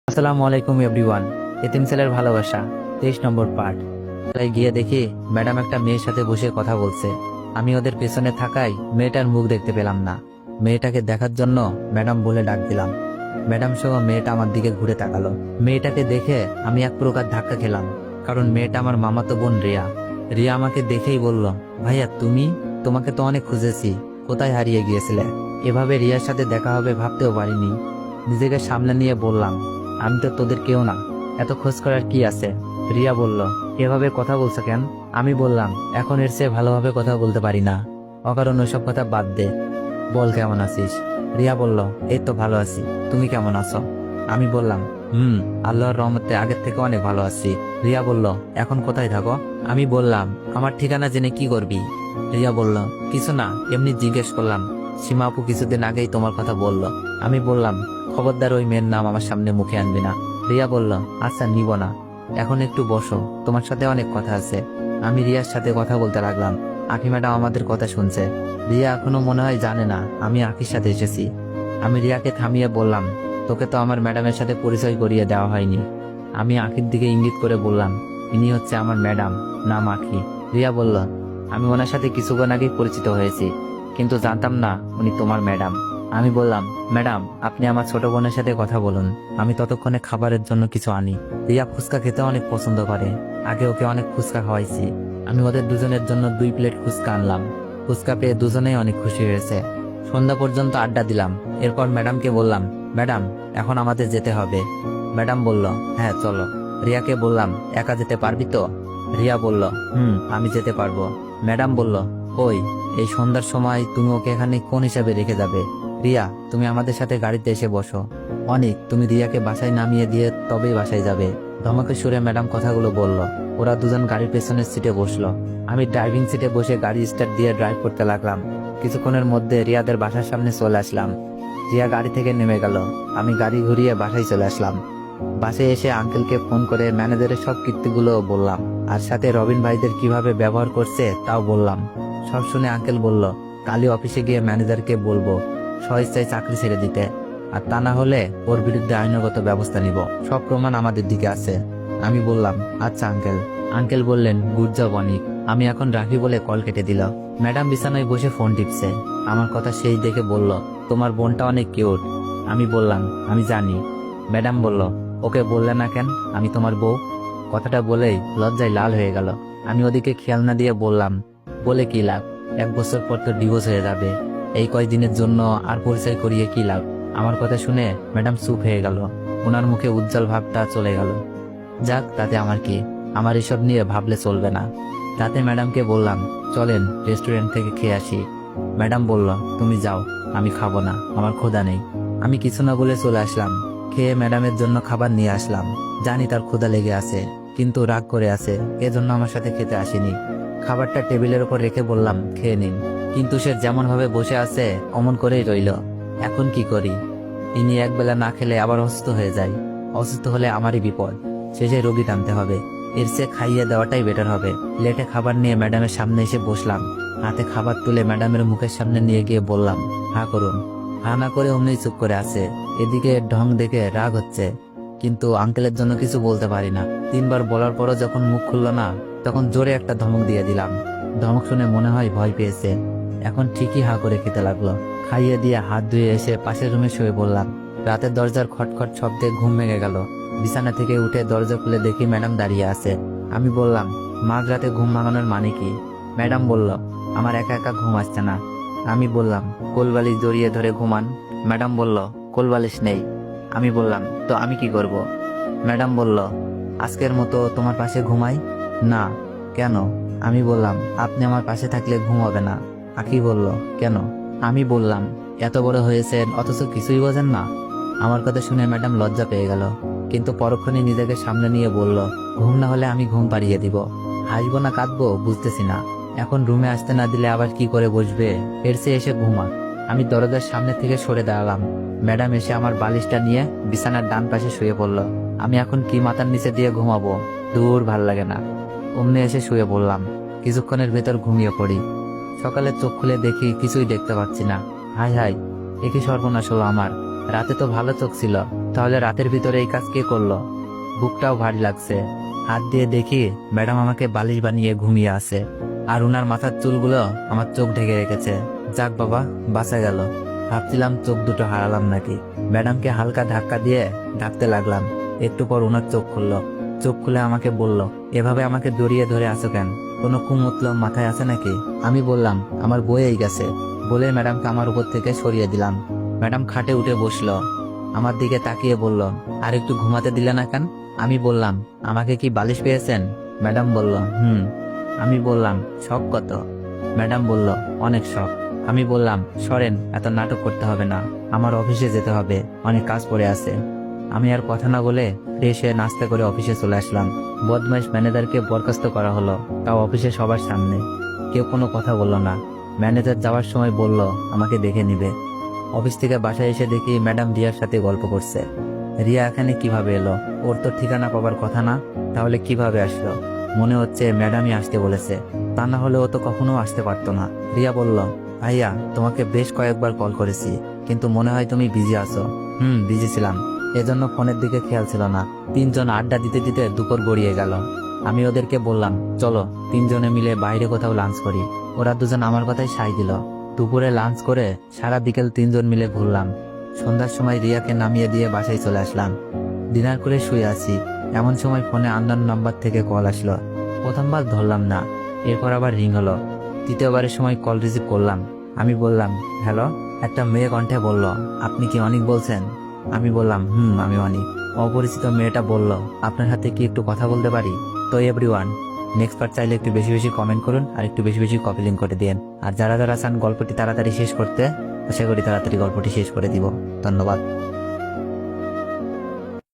আসসালামু আলাইকুম এভরিওয়ান। এতিম ছেলের ভালোবাসা 23 নম্বর পার্ট। তাই গিয়ে দেখি ম্যাডাম একটা মেয়ের সাথে বসে কথা বলছে। আমি ওদের পেছনে থাকায় মেয়েটার মুখ দেখতে পেলাম না। মেয়েটাকে দেখার জন্য ম্যাডাম বলে ডাক দিলাম। ম্যাডাম সহ মেয়েটা আমার দিকে ঘুরে তাকালো। মেয়েটাকে দেখে আমি এক প্রকার ধাক্কা খেলাম, কারণ মেয়েটা আমার মামাতো বোন রিয়া। রিয়া আমাকে দেখেই বলল, ভাইয়া তুমি? তোমাকে তো অনেক খুঁজেছি, কোথায় হারিয়ে গিয়েছিলে? এভাবে রিয়ার সাথে দেখা হবে ভাবতেও পারিনি। নিজেকে সামলে নিয়ে বললাম, আমি তো তোদের কেউ না, এত খোঁজ করার কি আছে? রিয়া বলল, এভাবে কথা বলছো কেন? আমি বললাম, এখন এর চেয়ে ভালোভাবে কথা বলতে পারি না। অকারণ ওইসব কথা বাদ দে, বল কেমন আছিস? রিয়া বলল, এই তো ভালো আছি, তুমি কেমন আছো? আমি বললাম, আল্লাহর রহমতে আগের থেকে অনেক ভালো আছি। রিয়া বলল, এখন কোথায় থাকো? আমি বললাম, আমার ঠিকানা জেনে কি করবি? রিয়া বলল, কিছু না, এমনি জিজ্ঞেস করলাম। সীমা আপু কিছুদিন আগেই তোমার কথা বলল। আমি বললাম, খবরদার ওই মেয়ের নাম আমার সামনে মুখে আনবি না। রিয়া বলল, আচ্ছা নিব না, এখন একটু বসো, তোমার সাথে অনেক কথা আছে। আমি রিয়ার সাথে কথা বলতে লাগলাম। আঁখি ম্যাডাম আমাদের কথা শুনছে। রিয়া এখনো মনে হয় জানে না আমি আঁখির সাথে এসেছি। আমি রিয়াকে থামিয়ে বললাম, তোকে তো আমার ম্যাডামের সাথে পরিচয় করিয়ে দেওয়া হয়নি। আমি আঁখির দিকে ইঙ্গিত করে বললাম, ইনি হচ্ছে আমার ম্যাডাম, নাম আঁখি। রিয়া বলল, আমি ওনার সাথে কিছুক্ষণ আগেই পরিচিত হয়েছি, কিন্তু জানতাম না উনি তোমার ম্যাডাম। আমি বললাম, ম্যাডাম আপনি আমার ছোট বোনের সাথে কথা বলুন, আমি ততক্ষণে খাবারের জন্য কিছু আনি। রিয়া ফুচকা খেতে অনেক পছন্দ করে, আগে ওকে অনেক ফুচকা খাওয়াইছি। আমি ওদের দুজনের জন্য 2 প্লেট ফুচকা আনলাম। ফুচকা পেয়ে দুজনেই অনেক খুশি হয়েছে। সন্ধ্যা পর্যন্ত আড্ডা দিলাম। এরপর ম্যাডামকে বললাম, ম্যাডাম এখন আমাদের যেতে হবে। ম্যাডাম বলল, হ্যাঁ চলো। রিয়াকে বললাম, একা যেতে পারবি তো? রিয়া বলল, আমি যেতে পারবো। ম্যাডাম বলল, ওই এই সন্ধ্যার সময় তুমি ওকে এখানে কোন হিসাবে রেখে যাবে? রিয়া তুমি আমাদের সাথে গাড়িতে এসে বসো। অনেক, তুমি রিয়াকে বাসায় নামিয়ে দিয়ে তবেই বাসায় যাবে। ধমকে সুরে ম্যাডাম কথাগুলো বলল। ওরা দুজন গাড়ির পেছনের সিটে বসলো। আমি ড্রাইভিং সিটে বসে গাড়ি স্টার্ট দিয়ে ড্রাইভ করতে লাগলাম। কিছুক্ষণের মধ্যে রিয়াদের বাসার সামনে চলে আসলাম। রিয়া গাড়ি থেকে নেমে গেল। আমি গাড়ি ঘুরিয়ে বাসায় চলে আসলাম। বাসে এসে আঙ্কেলকে ফোন করে ম্যানেজারের সব কীর্তিগুলো বললাম, আর সাথে রবিন ভাইদের কিভাবে ব্যবহার করছে তাও বললাম। সব শুনে আঙ্কেল বলল, কালই অফিসে গিয়ে ম্যানেজারকে বলবো স্বেচ্ছায় চাকরি ছেড়ে দিতে, আর তা না হলে ওর বিরুদ্ধে আইনগত ব্যবস্থা নিব, সব প্রমাণ আমাদের দিকে আছে। আমি বললাম, আচ্ছা আঙ্কেল। আঙ্কেল বললেন, গুড জব অনিক। আমি এখন রাখি বলে কল কেটে দিল। ম্যাডাম বিছানায় বসে ফোন টিপছে। আমার কথা সেই দেখে বলল, তোমার বোনটা অনেক কিউট। আমি বললাম, আমি জানি। ম্যাডাম বলল, ওকে বললে না কেন আমি তোমার বউ? কথাটা বলেই লজ্জায় লাল হয়ে গেল। আমি ওদিকে খেয়াল না দিয়ে বললাম, বলে কি লাভ, 1 বছর পর তো ডিভোর্স হয়ে যাবে, এই কয়দিনের জন্য আর পরিচয় করিয়ে কি লাভ? আমার কথা শুনে ম্যাডাম চুপ হয়ে গেল। ওনার মুখে উজ্জ্বল ভাবটা চলে গেল। যাক, তাতে আমার কি, আমার এসব নিয়ে ভাবলে চলবে না। রাতে ম্যাডামকে বললাম, চলেন রেস্টুরেন্ট থেকে খেয়ে আসি। ম্যাডাম বলল, তুমি যাও, আমি খাবো না, আমার ক্ষুধা নেই। আমি কিছু না বলে চলে আসলাম। খেয়ে ম্যাডামের জন্য খাবার নিয়ে আসলাম। জানি তার ক্ষুধা লেগে আছে, কিন্তু রাগ করে আছে, এজন্য আমার সাথে খেতে আসেনি। খাবারটা টেবিলের উপর রেখে বললাম, খেয়ে নিন। কিন্তু সে যেমন ভাবে বসে আছে অমন করেই রইল। এখন কি করি? ইনি একবেলা না খেলে আবার অসুস্থ হয়ে যায়। অসুস্থ হলে আমারই বিপদ, শেষে রোগী টানতে হবে। এর চেয়ে খাইয়ে দেওয়াটাই বেটার হবে। প্লেটে খাবার নিয়ে ম্যাডামের সামনে এসে বসলাম। হাতে খাবার তুলে ম্যাডামের মুখের সামনে নিয়ে গিয়ে বললাম, হা করুন। হা না করে অমনি চুপ করে আছে। এদিকে ঢং দেখে রাগ হচ্ছে, কিন্তু আঙ্কেলের জন্য কিছু বলতে পারি না। 3বার বলার পরও যখন মুখ খুলল না, তখন জোরে একটা ধমক দিয়ে দিলাম। ধমক শুনে মনে হয় ভয় পেয়েছে। এখন ঠিকই হা করে খেতে লাগলো। খাইয়ে দিয়ে হাত ধুয়ে এসে পাশের রুমে শুয়ে পড়লাম। রাতের দরজার খটখট শব্দে ঘুম ভেঙে গেল। বিছানা থেকে উঠে দরজা খুলে দেখি ম্যাডাম দাঁড়িয়ে আছে। আমি বললাম, মাঝরাতে ঘুম ভাঙানোর মানে কি? ম্যাডাম বলল, আমার একা একা ঘুম আসছে না। আমি বললাম, কোলবালিশ জড়িয়ে ধরে ঘুমান। ম্যাডাম বলল, কোলবালিশ নেই। আমি বললাম, তো আমি কি করব? ম্যাডাম বলল, আজকের মতো তোমার পাশে ঘুমাই। না, কেন? আমি বললাম, আপনি আমার পাশে থাকলে ঘুম হবে না। আখি বলল, কেন? আমি বললাম, এত বড় হয়েছেন অথচ কিছুই বোঝেন না। আমার কথা শুনে ম্যাডাম লজ্জা পেয়ে গেল, কিন্তু পরক্ষণে নিজেকে সামনে নিয়ে বলল, ঘুম না হলে আমি ঘুম পাড়িয়ে দিব। হাসবো না কাঁদবো বুঝতেছি না। এখন রুমে আসতে না দিলে আবার কি করে বসবে? এর চেয়ে এসে ঘুমা। আমি দরজার সামনে থেকে সরে দাঁড়ালাম। ম্যাডাম এসে আমার বালিশটা নিয়ে বিছানার ডান পাশে শুয়ে পড়ল। আমি এখন কি মাথার নিচে দিয়ে ঘুমাবো? দূর, ভাল লাগে না। অমনি এসে শুয়ে পড়লাম। কিছুক্ষণের ভেতর ঘুমিয়ে পড়ি। সকালে চোখ খুলে দেখি কিছুই দেখতে পাচ্ছি না। হাই হাই, একই সর্বনাশ হলো আমার। রাতে তো ভালো চোখ ছিল, তাহলে রাতের ভিতরে এই কাজ কে করলো? বুকটাও ভারী লাগছে। হাত দিয়ে দেখি ম্যাডাম আমাকে বালিশ বানিয়ে ঘুমিয়ে আছে, আর উনার মাথার চুলগুলো আমার চোখ ঢেকে রেখেছে। যাক বাবা, বাঁচা গেল। ভাবছিলাম চোখ দুটো হারালাম নাকি। ম্যাডামকে হালকা ধাক্কা দিয়ে ডাকতে লাগলাম। একটু পর উনার চোখ খুললো। চোখ খুলে আমাকে বলল, এভাবে আমাকে জড়িয়ে ধরে আছো কেন? কোনো কুমতলব মাথায় আছে নাকি? আমি বললাম, আমার বইয়েই গেছে। বলে ম্যাডামকে আমার উপর থেকে সরিয়ে দিলাম। ম্যাডাম খাটে উঠে বসলো, আমার দিকে তাকিয়ে বলল, আর একটু ঘুমাতে দিলে না কেন? আমি বললাম, আমাকে কি বালিশ পেয়েছেন? ম্যাডাম বলল, হুম। আমি বললাম, শখ কত? ম্যাডাম বলল, অনেক শখ। আমি বললাম, সরেন, এত নাটক করতে হবে না, আমার অফিসে যেতে হবে, অনেক কাজ পড়ে আছে। আমি আর কথা না বলে ফ্রেশ হয়ে নাস্তা করে অফিসে চলে আসলাম। বদমাইশ ম্যানেজারকে বরখাস্ত করা হলো, তাও অফিসে সবার সামনে। কেউ কোনো কথা বলল না। ম্যানেজার যাওয়ার সময় বলল আমাকে দেখে নিবে। অফিস থেকে বাসায় এসে দেখি ম্যাডাম রিয়ার সাথে গল্প করছে। রিয়া এখানে কিভাবে এলো? ওর তো ঠিকানা পাবার কথা না, তাহলে কিভাবে আসলো? মনে হচ্ছে ম্যাডামই আসতে বলেছে, তা না হলে ও তো কখনো আসতে পারতো না। রিয়া বলল, ভাইয়া, তোমাকে বেশ কয়েকবার কল করেছি, কিন্তু মনে হয় তুমি বিজি আছো। বিজি ছিলাম, এজন্য ফোনের দিকে খেয়াল ছিল না। তিনজন আড্ডা দিতে দিতে দুপুর গড়িয়ে গেল। আমি ওদেরকে বললাম, চলো তিনজনে মিলে বাইরে কোথাও লাঞ্চ করি। ওরা দুজন আমার কথাই সাই দিল। দুপুরে লাঞ্চ করে সারা বিকেল তিনজন মিলে ঘুরলাম। সন্ধ্যার সময় রিয়াকে নামিয়ে দিয়ে বাসায় চলে আসলাম। ডিনার করে শুয়ে আছি, এমন সময় ফোনে আননোন নাম্বার থেকে কল আসলো। প্রথমবার ধরলাম না, এরপর আবার রিং হলো। তৃতীয়বারের সময় কল রিসিভ করলাম। আমি বললাম, হ্যালো। একটা মেয়ে কণ্ঠে বলল, আপনি কি অনিক বলছেন? আমি বললাম, আমি অনিক। অপরিচিত মেয়েটা বলল, আপনার সাথে কি একটু কথা বলতে পারি? তো এভরিওয়ান, নেক্সট পার্ট চাইলে একটু বেশি বেশি কমেন্ট করুন, আর একটু বেশি বেশি কপি লিঙ্ক করে দিন। আর যারা যারা চান গল্পটি তাড়াতাড়ি শেষ করতে, আশা করি তাড়াতাড়ি গল্পটি শেষ করে দিব। ধন্যবাদ।